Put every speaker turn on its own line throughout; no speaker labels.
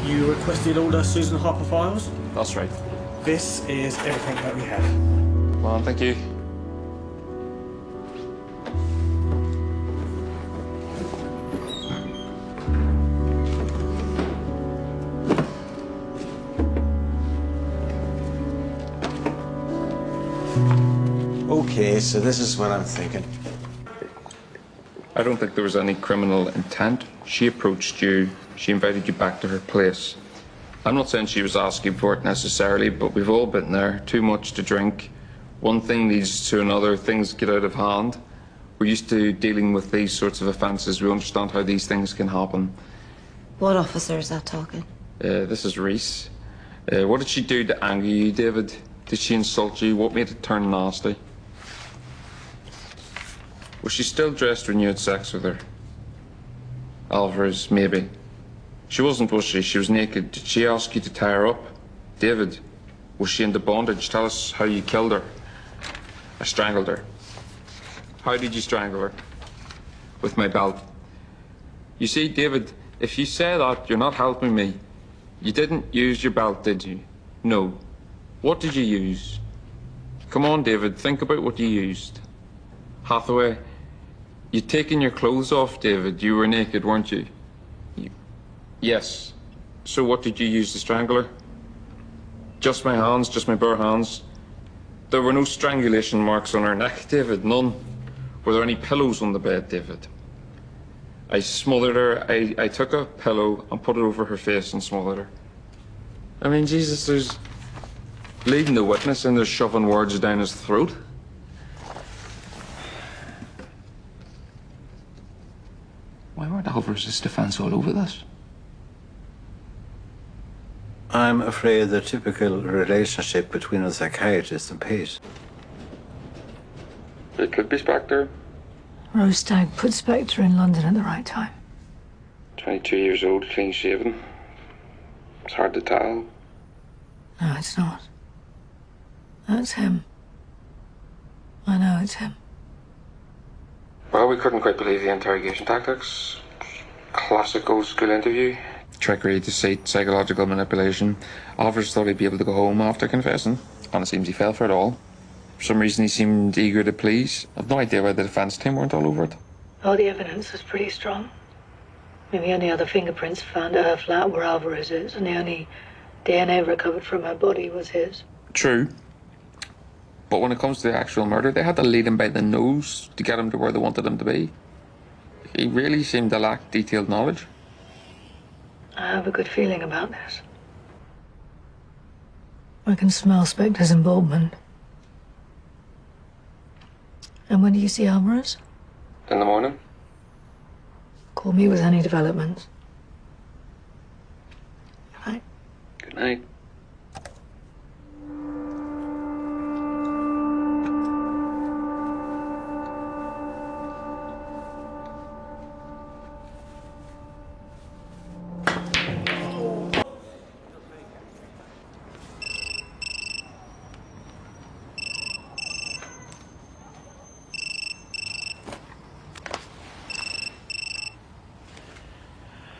You requested all the Susan Harper files?
That's right.
This is everything that we have.
Well, thank you.
Okay, so this is what I'm thinking.
I don't think there was any criminal intent. She approached you. She invited you back to her place. I'm not saying she was asking for it necessarily, but we've all been there. Too much to drink. One thing leads to another. Things get out of hand. We're used to dealing with these sorts of offences. We understand how these things can happen.
What officer is that talking?
This is Reese. What did she do to anger you, David? Did she insult you? What made it turn nasty? Was she still dressed when you had sex with her? Alvarez, maybe. She wasn't, was she? She was naked. Did she ask you to tie her up? David, was she into bondage? Tell us how you killed her. I strangled her. How did you strangle her? With my belt. You see, David, if you say that, you're not helping me. You didn't use your belt, did you? No. What did you use? Come on, David, think about what you used. Hathaway, you'd taken your clothes off, David. You were naked, weren't you? Yes. So what did you use to strangle her? Just my hands, just my bare hands. There were no strangulation marks on her neck, David, none. Were there any pillows on the bed, David? I smothered her. I took a pillow and put it over her face and smothered her. I mean, Jesus, there's leading the witness and there's shoving words down his throat. Why weren't Alvarez's defense all over this?
I'm afraid the typical relationship between a psychiatrist and Pete.
It could be Spectre.
Rose Stagg put Spectre in London at the right time.
22 years old, clean shaven. It's hard to tell.
No, it's not. That's him. I know it's him.
Well, we couldn't quite believe the interrogation tactics. Classic old school interview. Trickery, deceit, psychological manipulation. Alvarez thought he'd be able to go home after confessing, and it seems he fell for it all. For some reason, he seemed eager to please. I've no idea why the defence team weren't all over it.
All the evidence was pretty strong. I mean, the only other fingerprints found at her flat were Alvarez's, and the only DNA recovered from her body was his.
True. But when it comes to the actual murder, they had to lead him by the nose to get him to where they wanted him to be. He really seemed to lack detailed knowledge.
I have a good feeling about this. I can smell Spectre's involvement. And when do you see Alvarez?
In the morning.
Call me with any developments. Good night.
Good night.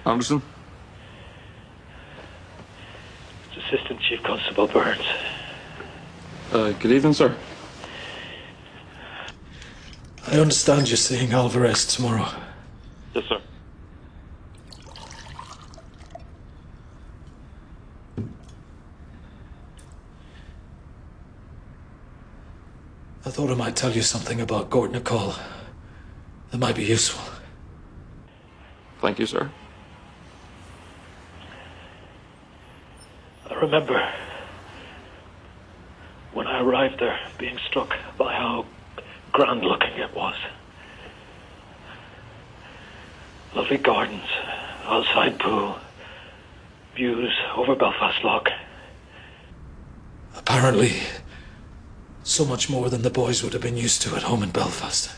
Anderson?
It's Assistant Chief Constable Burns.
Good evening, sir.
I understand you're seeing Alvarez tomorrow.
Yes, sir.
I thought I might tell you something about Gordon Nicole that might be useful.
Thank you, sir.
I remember when I arrived there being struck by how grand looking it was. Lovely gardens, outside pool, views over Belfast Lough.
Apparently, so much more than the boys would have been used to at home in Belfast.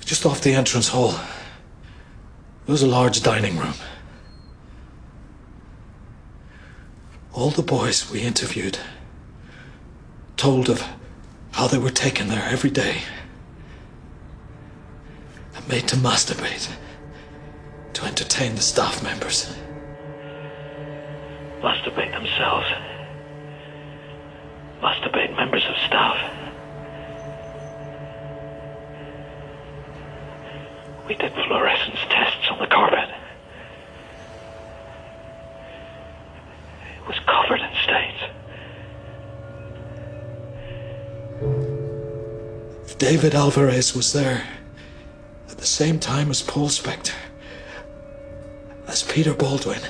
Just off the entrance hall, there was a large dining room. All the boys we interviewed told of how they were taken there every day and made to masturbate, to entertain the staff members.
Masturbate themselves. Masturbate members of staff. We did fluorescence tests on the carpet. It was covered in stains.
If David Alvarez was there at the same time as Paul Spector, as Peter Baldwin,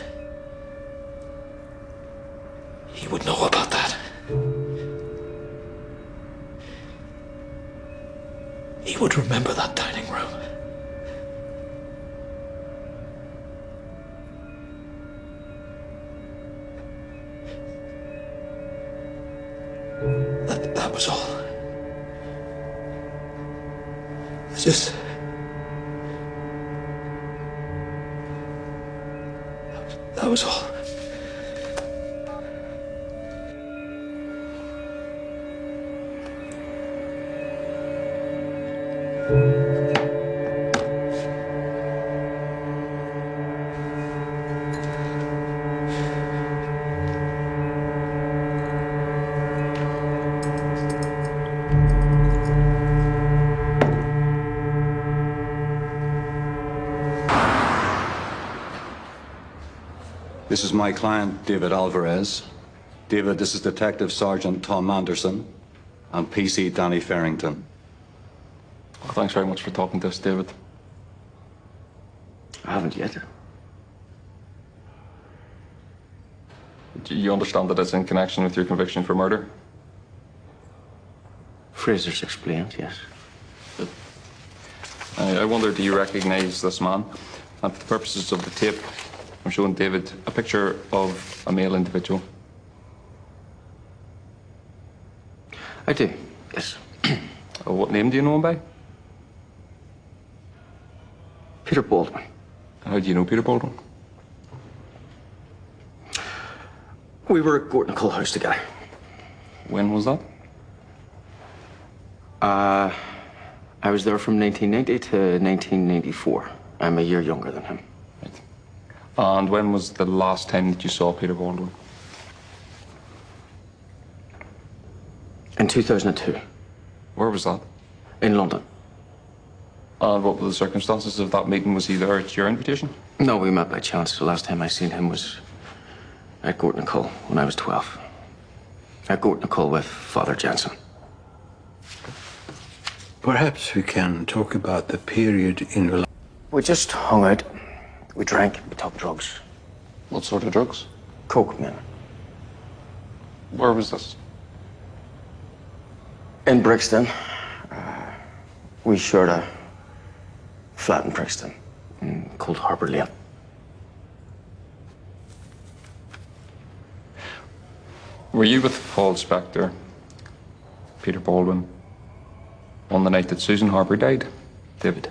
he would know about that. He would remember that dining room. That was all. That was all.
This is my client, David Alvarez. David, this is Detective Sergeant Tom Anderson and PC Danny Farrington.
Well, thanks very much for talking to us, David.
I haven't yet.
Do you understand that it's in connection with your conviction for murder?
Fraser's explained, yes.
I wonder, do you recognize this man? And for the purposes of the tape, I'm showing David a picture of a male individual.
I do, yes.
What name do you know him by?
Peter Baldwin.
How do you know Peter Baldwin?
We were at Gorton Cole House together.
When was that?
I was there from 1990 to 1994. I'm a year younger than him.
Right. And when was the last time that you saw Peter Baldwin?
In 2002,
Where was that?
in London.
And what were the circumstances of that meeting? Was he there at your invitation?
No, we met by chance. The last time I seen him was at Gorton Cole when I was 12. At Gorton Cole with Father Jensen.
Perhaps we can talk about the period in your life.
We just hung out. We drank. We talked drugs.
What sort of drugs?
Coke, man.
Where was this?
In Brixton. We shared a flat in Brixton called Harbour Lane.
Were you with Paul Spector, Peter Baldwin, on the night that Susan Harper died, David?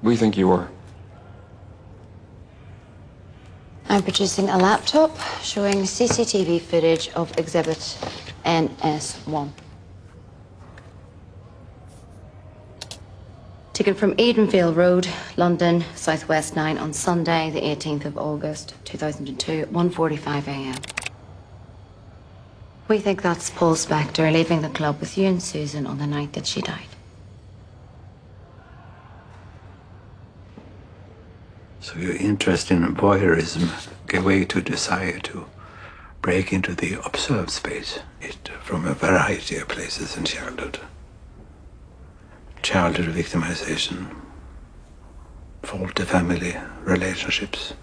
We think you were.
I'm producing a laptop showing CCTV footage of exhibit NS1. Taken from Edenvale Road, London, Southwest 9 on Sunday, the 18th of August, 2002 at 1:45 a.m. We think that's Paul Spector leaving the club with you and Susan on the night that she died.
So your interest in voyeurism gave way to desire to break into the observed space from a variety of places in childhood. Childhood victimization, faulty family relationships,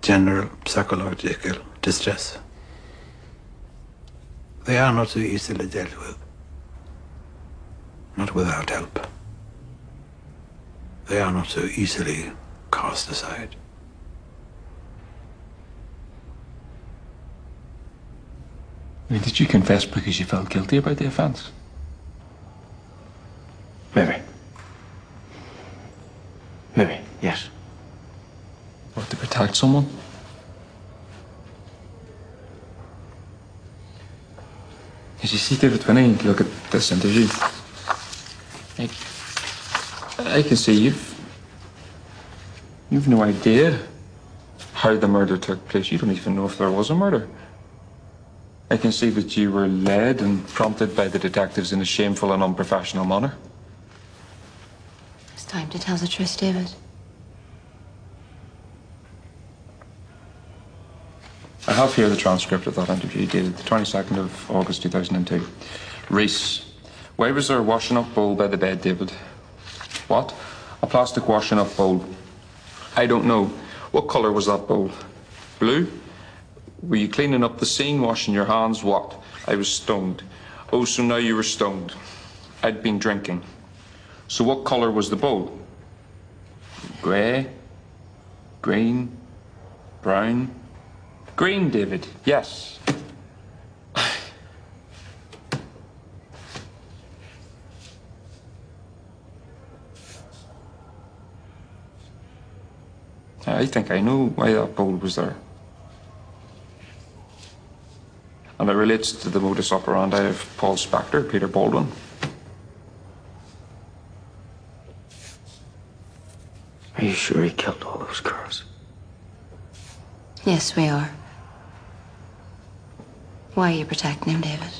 general psychological distress. They are not so easily dealt with, not without help. They are not so easily cast aside.
Did you confess because you felt guilty about the offence?
Maybe. Maybe, yes.
Or to protect someone? As you see, David, when I look at this interview, I can see you've no idea how the murder took place. You don't even know if there was a murder. I can see that you were led and prompted by the detectives in a shameful and unprofessional manner.
It's time to tell the truth, David.
I have here the transcript of that interview dated the 22nd of August 2002. Reese, why was there a washing up bowl by the bed, David? What? A plastic washing up bowl. I don't know. What colour was that bowl? Blue? Were you cleaning up the scene, washing your hands? What? I was stoned. Oh, so now you were stoned. I'd been drinking. So what colour was the bowl? Grey? Green? Brown? Green, David. Yes. I think I know why that bowl was there. And it relates to the modus operandi of Paul Spector, Peter Baldwin.
Are you sure he killed all those girls?
Yes, we are. Why are you protecting him, David?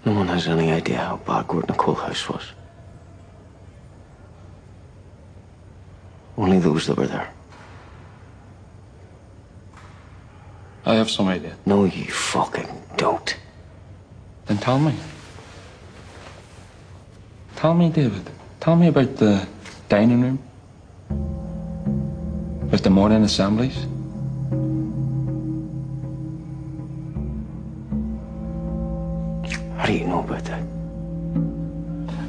No one has any idea how bad Gordon Cole House was. Only those that were there.
I have some idea.
No, you fucking don't.
Then tell me. Tell me, David. Tell me about the dining room. About the morning assemblies.
How do you know about that?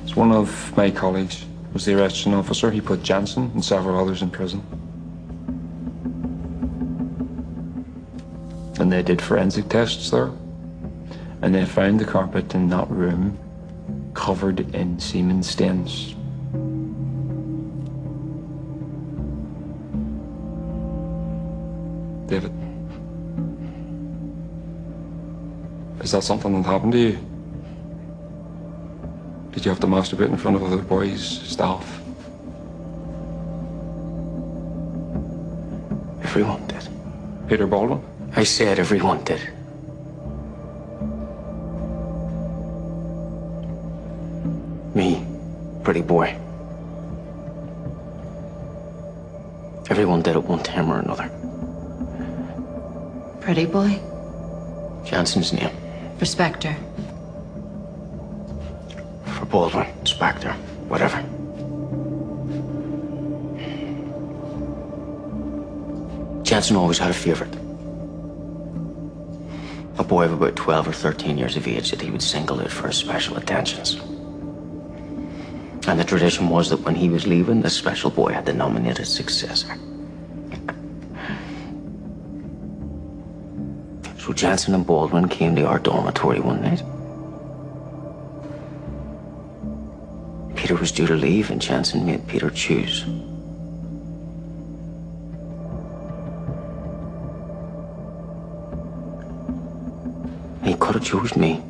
It's one of my colleagues was the arresting officer. He put Jansen and several others in prison. And they did forensic tests there. And they found the carpet in that room covered in semen stains. David, is that something that happened to you? Did you have to masturbate in front of other boys' staff?
Everyone did.
Peter Baldwin?
I said everyone did. Me, pretty boy. Everyone did at one time or another.
Pretty boy?
Jansen's name.
For Spector.
For Baldwin, Spector, whatever. Jansen always had a favourite. A boy of about 12 or 13 years of age that he would single out for his special attentions. And the tradition was that when he was leaving, the special boy had to nominate his successor. So Jansen and Baldwin came to our dormitory one night. Peter was due to leave, and Jansen made Peter choose. He could have chose me.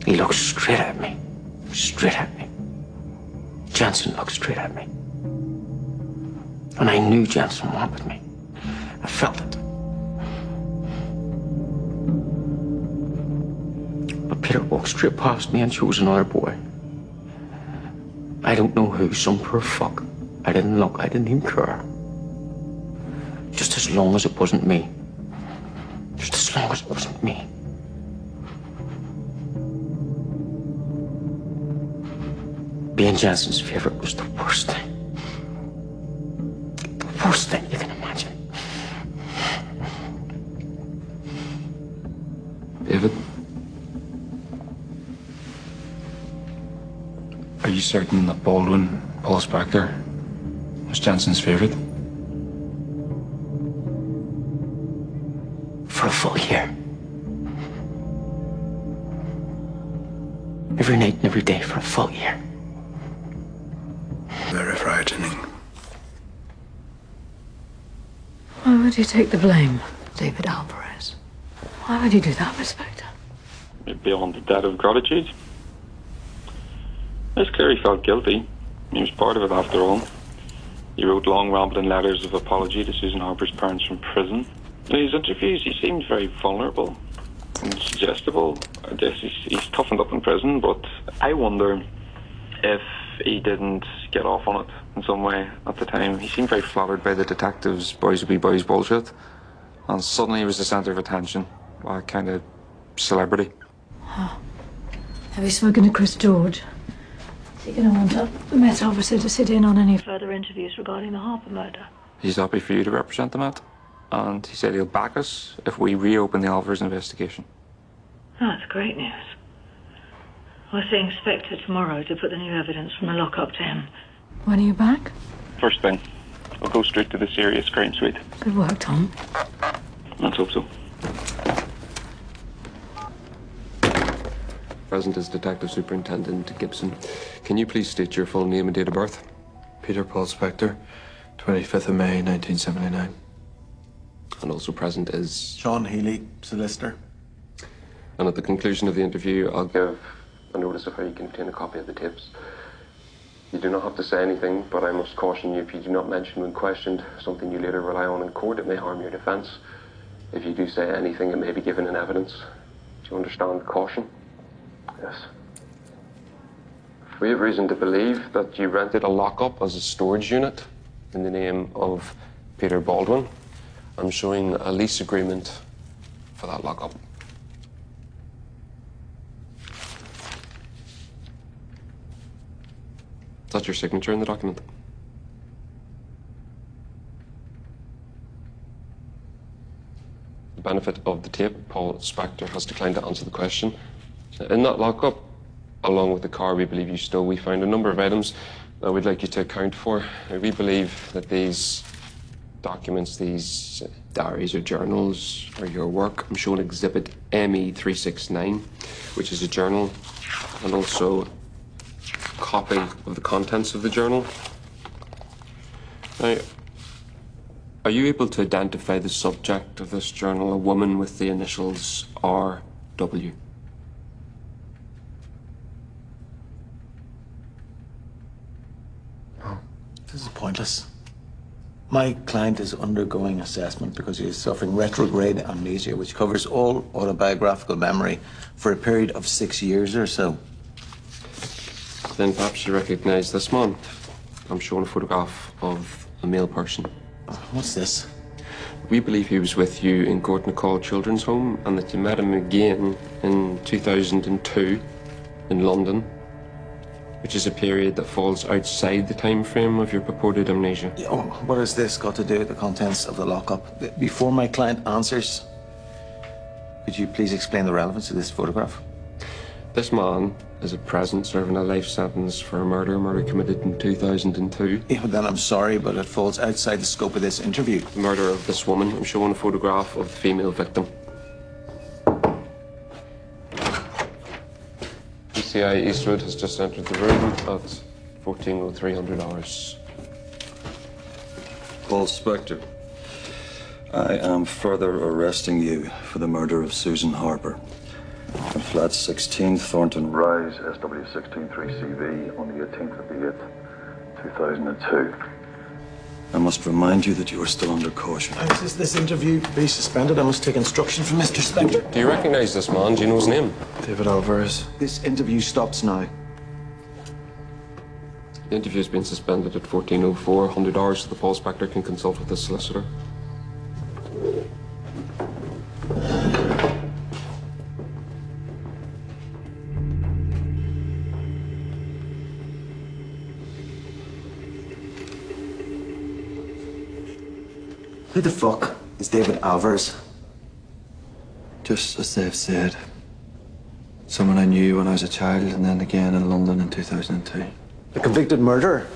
He looked straight at me. Straight at me. Jansen looked straight at me. And I knew Jansen wanted me. I felt it. But Peter walked straight past me and chose another boy. I don't know who, some poor fuck. I didn't look, I didn't even care. Just as long as it wasn't me. Just as long as it wasn't me. Being Jansen's favorite was the worst thing. The worst thing you can imagine.
David? Are you certain that Baldwin, Paul Spector, was Jansen's favorite?
For a full year. Every night and every day for a full year.
Very frightening.
Why would you take the blame? David Alvarez. Why would you do that, Inspector?
Beyond the debt of gratitude. It's clear he felt guilty. He was part of it after all. He wrote long, rambling letters of apology to Susan Harper's parents from prison. In his interviews, he seemed very vulnerable and suggestible. I guess he's toughened up in prison, but I wonder if he didn't get off on it in some way at the time. He seemed very flattered by the detectives' boys will be boys bullshit, and suddenly he was the centre of attention, a kind of celebrity.
Huh. Have you spoken to Chris George? Is he going to want the Met officer to sit in on any further interviews regarding the Harper murder?
He's happy for you to represent the Met, and he said he'll back us if we reopen the Alvarez investigation.
Oh, that's great news. We're seeing Spectre tomorrow to put the new evidence from the lockup to him. When are you back?
First thing, I'll go straight to the serious crime suite.
Good work, Tom.
Let's hope so.
Present is Detective Superintendent Gibson. Can you please state your full name and date of birth?
Peter Paul Spector, 25th of May, 1979.
And also present is...
Sean Healy, solicitor.
And at the conclusion of the interview, I'll give a notice of how you can obtain a copy of the tapes. You do not have to say anything, but I must caution you, if you do not mention when questioned something you later rely on in court, it may harm your defence. If you do say anything, it may be given in evidence. Do you understand caution?
Yes.
We have reason to believe that you rented a lockup as a storage unit in the name of Peter Baldwin. I'm showing a lease agreement for that lockup. Is that your signature in the document? The benefit of the tape, Paul Spector has declined to answer the question. In that lockup, along with the car we believe you stole, we found a number of items that we'd like you to account for. We believe that these documents, these diaries or journals, are your work. I'm showing Exhibit ME369, which is a journal, and also a copy of the contents of the journal. Now, are you able to identify the subject of this journal, a woman with the initials R.W.?
This is pointless. My client is undergoing assessment because he is suffering retrograde amnesia, which covers all autobiographical memory for a period of 6 years or so.
Then perhaps you recognise this man. I'm showing a photograph of a male person.
What's this?
We believe he was with you in Courtnacall Children's Home and that you met him again in 2002 in London, which is a period that falls outside the time frame of your purported amnesia.
Oh, what has this got to do with the contents of the lockup? Before my client answers, could you please explain the relevance of this photograph?
This man is at present serving a life sentence for a murder committed in 2002.
Yeah, then I'm sorry, but it falls outside the scope of this interview.
The murder of this woman. I'm showing a photograph of the female victim. PCI Eastwood has just entered the room at 14:03 hours.
Paul Spector, I am further arresting you for the murder of Susan Harper at flat 16 Thornton Rise, SW163CV, on the 18th of the 8th, 2002. I must remind you that you are still under caution.
This interview be suspended? I must take instruction from Mr. Spector.
Do you recognise this man? Do you know his name?
David Alvarez.
This interview stops now.
The interview has been suspended at 14:04, 100 hours, so the Paul Spector can consult with his solicitor.
Who the fuck is David Alvarez?
Just as they've said. Someone I knew when I was a child, and then again in London in 2002.
A convicted murderer?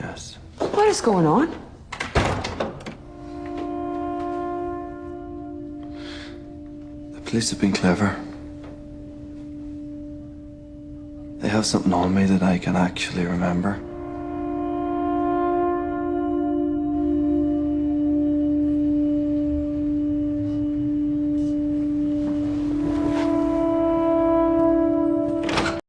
Yes.
What is going on?
The police have been clever. They have something on me that I can actually remember.